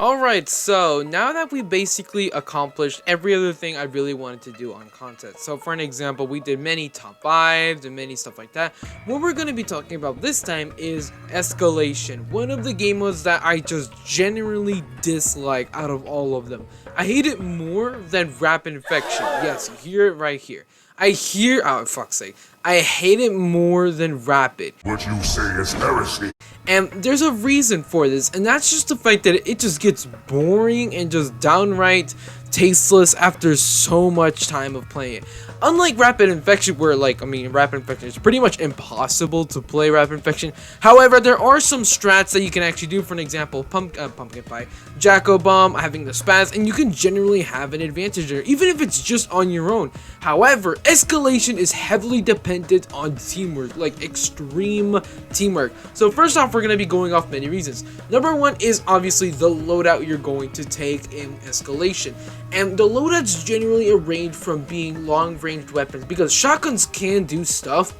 Alright, so now that we basically accomplished every other thing I really wanted to do on content. So for an example, we did many top 5s and many stuff like that. What we're going to be talking about this time is Escalation. One of the game modes that I just generally dislike out of all of them. I hate it more than Rapid Infection. Yes, you hear it right here. Oh fuck's sake. I hate it more than Rapid. What you say is heresy. And there's a reason for this, and that's just the fact that it just gets boring and just downright tasteless after so much time of playing it. Unlike Rapid Infection, where Rapid Infection is pretty much impossible to play Rapid Infection. However, there are some strats that you can actually do. For an example, Pumpkin Pie, Jacko Bomb, having the spaz, and you can generally have an advantage there, even if it's just on your own. However, Escalation is heavily dependent on teamwork, like extreme teamwork. So first off, we're going to be going off many reasons. Number one is obviously the loadout you're going to take in Escalation. And the loadouts generally range from being long-ranged weapons, because shotguns can do stuff.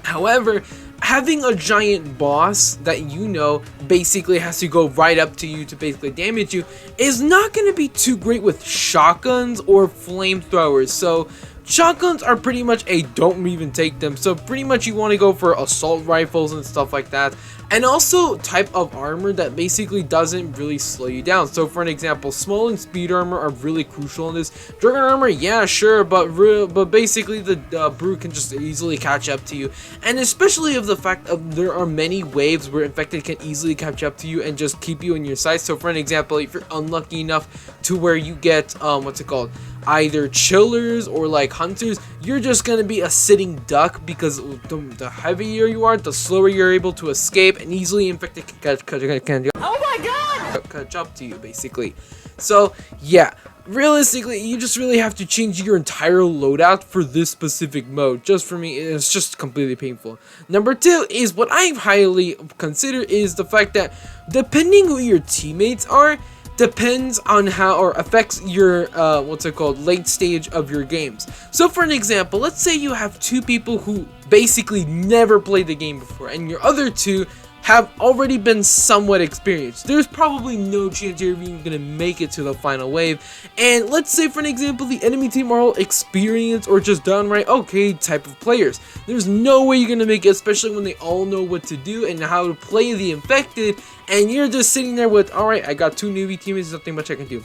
However, having a giant boss that basically has to go right up to you to basically damage you is not going to be too great with shotguns or flamethrowers. So shotguns are pretty much a don't even take them. So pretty much you want to go for assault rifles and stuff like that. And also type of armor that basically doesn't really slow you down. So for an example, small and speed armor are really crucial in this. Dragon armor, yeah, sure, but basically the brute can just easily catch up to you. And especially of the fact of there are many waves where infected can easily catch up to you and just keep you in your sights. So for an example, if you're unlucky enough to where you get either chillers or like hunters, you're just gonna be a sitting duck, because the heavier you are, the slower you're able to escape, and easily infected can oh my god, catch up to you basically. So yeah, realistically, you just really have to change your entire loadout for this specific mode. Just for me, it's just completely painful. Number two is what I highly consider is the fact that depending who your teammates are, depends on how or affects your late stage of your games. So for an example, let's say you have two people who basically never played the game before, and your other two have already been somewhat experienced. There's probably no chance you're even gonna make it to the final wave. And let's say for an example, the enemy team are all experienced or just downright okay type of players. There's no way you're gonna make it, especially when they all know what to do and how to play the infected, and you're just sitting there with, alright, I got two newbie teammates, nothing much I can do.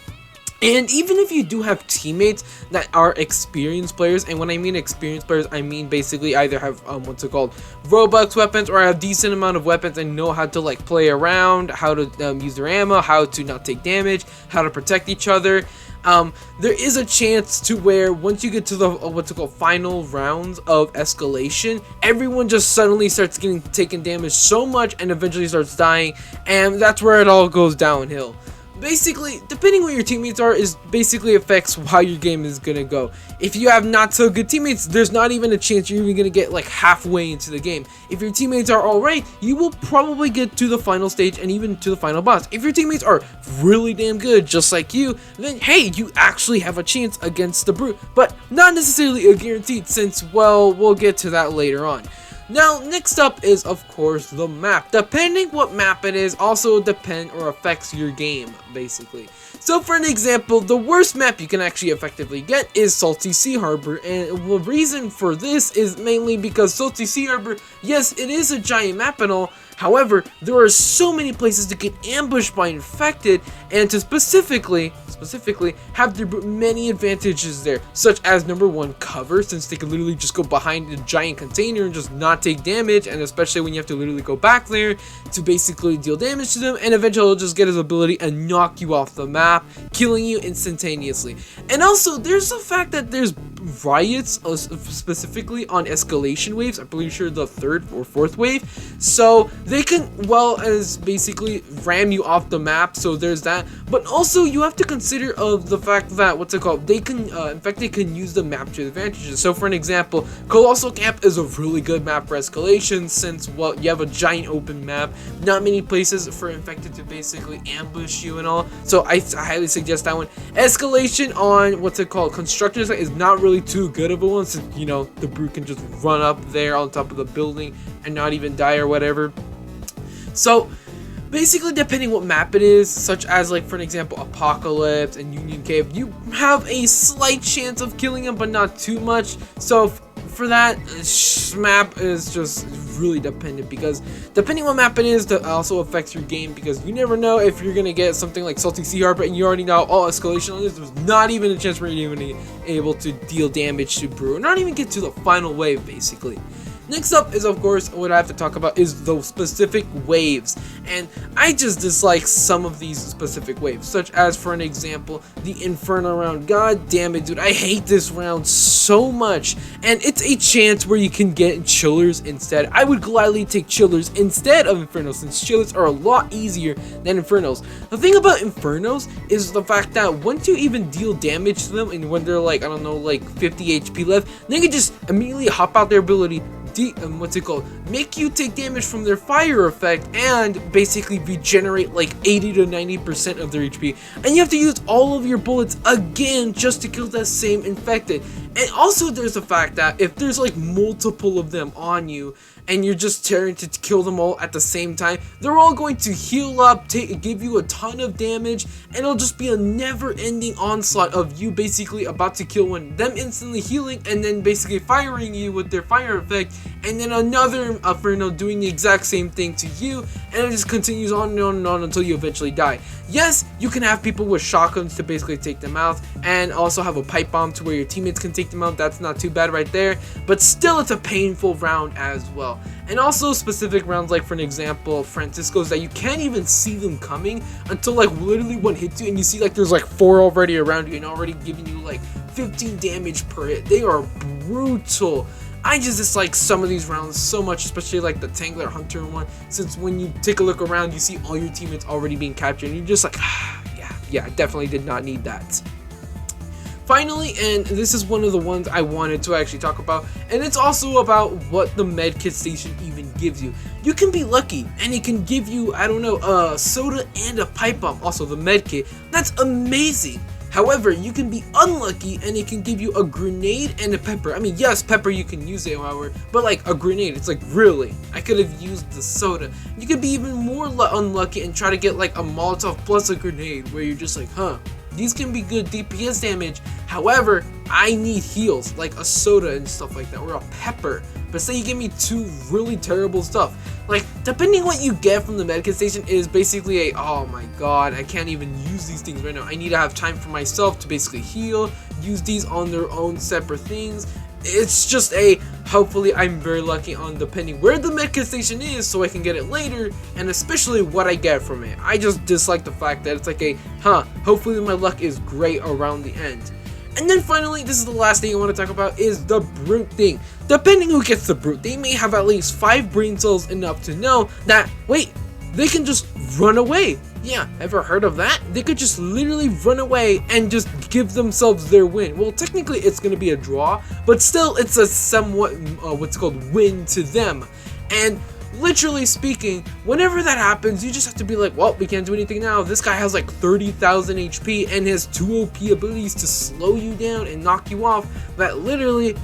And even if you do have teammates that are experienced players, and when I mean experienced players, I mean basically either have Robux weapons, or have decent amount of weapons and know how to like play around, how to use their ammo, how to not take damage, how to protect each other. There is a chance to where once you get to the final rounds of Escalation, everyone just suddenly starts getting taken damage so much and eventually starts dying, and that's where it all goes downhill. Basically, depending what your teammates are is basically affects how your game is gonna go. If you have not so good teammates, there's not even a chance you're even gonna get like halfway into the game. If your teammates are alright, you will probably get to the final stage and even to the final boss. If your teammates are really damn good, just like you, then hey, you actually have a chance against the brute, but not necessarily a guaranteed, since, well, we'll get to that later on. Now, next up is, of course, the map. Depending what map it is, also depend or affects your game, basically. So, for an example, the worst map you can actually effectively get is Salty Sea Harbor, and the reason for this is mainly because Salty Sea Harbor, yes, it is a giant map and all. However, there are so many places to get ambushed by infected, and to specifically have many advantages there, such as number one, cover, since they can literally just go behind a giant container and just not take damage, and especially when you have to literally go back there to basically deal damage to them, and eventually he'll just get his ability and knock you off the map, killing you instantaneously. And also, there's the fact that there's riots specifically on escalation waves. I'm pretty sure the 3rd or 4th wave, so they can basically ram you off the map. So there's that, but also you have to consider of the fact that they can infected can use the map to their advantages. So for an example, Colossal Camp is a really good map for escalation, since you have a giant open map, not many places for infected to basically ambush you and all. So I highly suggest that one. Escalation on construction site is not really too good of a one, since the brute can just run up there on top of the building and not even die or whatever. So Basically, depending what map it is, such as like for an example Apocalypse and Union Cave, you have a slight chance of killing him, but not too much. So for that, map is just really dependent, because depending what map it is, that also affects your game, because you never know if you're gonna get something like Salty Sea Harper and you already know all Escalation on this. There's not even a chance where you're even able to deal damage to Brew, or not even get to the final wave, basically. Next up is, of course, what I have to talk about is those specific waves, and I just dislike some of these specific waves, such as, for an example, the Inferno round. God damn it, dude, I hate this round so much, and it's a chance where you can get chillers instead. I would gladly take chillers instead of Infernos, since chillers are a lot easier than Infernos. The thing about Infernos is the fact that once you even deal damage to them, and when they're like, I don't know, like 50 HP left, they can just immediately hop out their ability, make you take damage from their fire effect, and basically regenerate like 80 to 90% of their HP, and you have to use all of your bullets again just to kill that same infected. And also there's the fact that if there's like multiple of them on you and you're just trying to kill them all at the same time, they're all going to heal up, give you a ton of damage, and it'll just be a never-ending onslaught of you basically about to kill one, them instantly healing, and then basically firing you with their fire effect, and then another Inferno doing the exact same thing to you, and it just continues on and on and on until you eventually die. Yes, you can have people with shotguns to basically take them out, and also have a pipe bomb to where your teammates can take them out. That's not too bad right there, but still it's a painful round as well. And also specific rounds, like for an example Francisco's, that you can't even see them coming until like literally one hits you, and you see like there's like 4 already around you and already giving you like 15 damage per hit. They are brutal. I just dislike some of these rounds so much, especially like the Tangler Hunter one, since when you take a look around, you see all your teammates already being captured, and you're just like, yeah, definitely did not need that. Finally, and this is one of the ones I wanted to actually talk about, and it's also about what the medkit station even gives you. You can be lucky, and it can give you, I don't know, a soda and a pipe bomb, also the medkit. That's amazing. However, you can be unlucky, and it can give you a grenade and a pepper. I mean, yes, pepper you can use it, however, but like a grenade, it's like, really? I could have used the soda. You could be even more unlucky and try to get like a Molotov plus a grenade, where you're just like, these can be good DPS damage. However, I need heals, like a soda and stuff like that, or a pepper. But say you give me 2 really terrible stuff. Like, depending what you get from the medkit station is basically oh my god, I can't even use these things right now. I need to have time for myself to basically heal, use these on their own separate things. It's just hopefully I'm very lucky on depending where the medkit station is, so I can get it later, and especially what I get from it. I just dislike the fact that it's like hopefully my luck is great around the end. And then finally, this is the last thing I want to talk about, is the brute thing. Depending who gets the brute, they may have at least 5 brain cells enough to know that, wait, they can just run away. Yeah, ever heard of that? They could just literally run away and just give themselves their win. Well, technically it's going to be a draw, but still it's a somewhat, win to them. And literally speaking, whenever that happens, you just have to be like, well, we can't do anything now. This guy has like 30,000 HP and has 2 OP abilities to slow you down and knock you off, that literally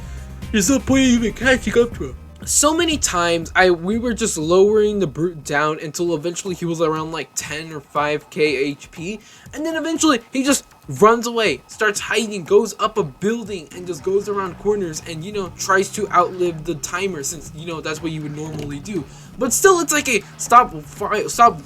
there's no point even catching up to him. So many times we were just lowering the brute down until eventually he was around like 10 or 5k HP, and then eventually he just runs away, starts hiding, goes up a building, and just goes around corners and, tries to outlive the timer, since, that's what you would normally do. But still, it's like stop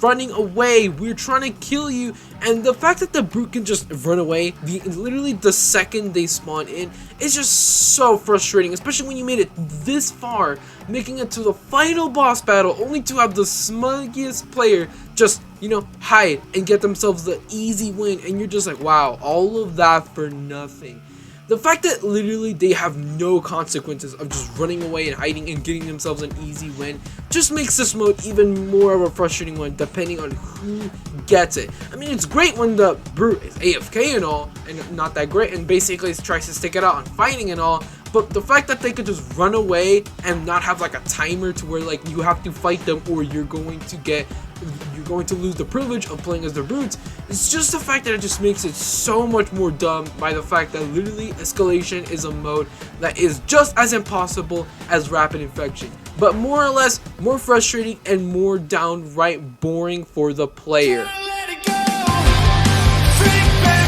running away, we're trying to kill you. And the fact that the brute can just run away literally the second they spawn in is just so frustrating, especially when you made it this far, making it to the final boss battle, only to have the smuggiest player just, hide and get themselves the easy win, and you're just like, wow, all of that for nothing. The fact that literally they have no consequences of just running away and hiding and getting themselves an easy win just makes this mode even more of a frustrating one, depending on who gets it. I mean, it's great when the brute is AFK and all, and not that great, and basically tries to stick it out on fighting and all, but the fact that they could just run away and not have like a timer to where like you have to fight them or you're going to lose the privilege of playing as the brutes, it's just the fact that it just makes it so much more dumb, by the fact that literally Escalation is a mode that is just as impossible as Rapid Infection. but more or less more frustrating and more downright boring for the player. Let it go. Freak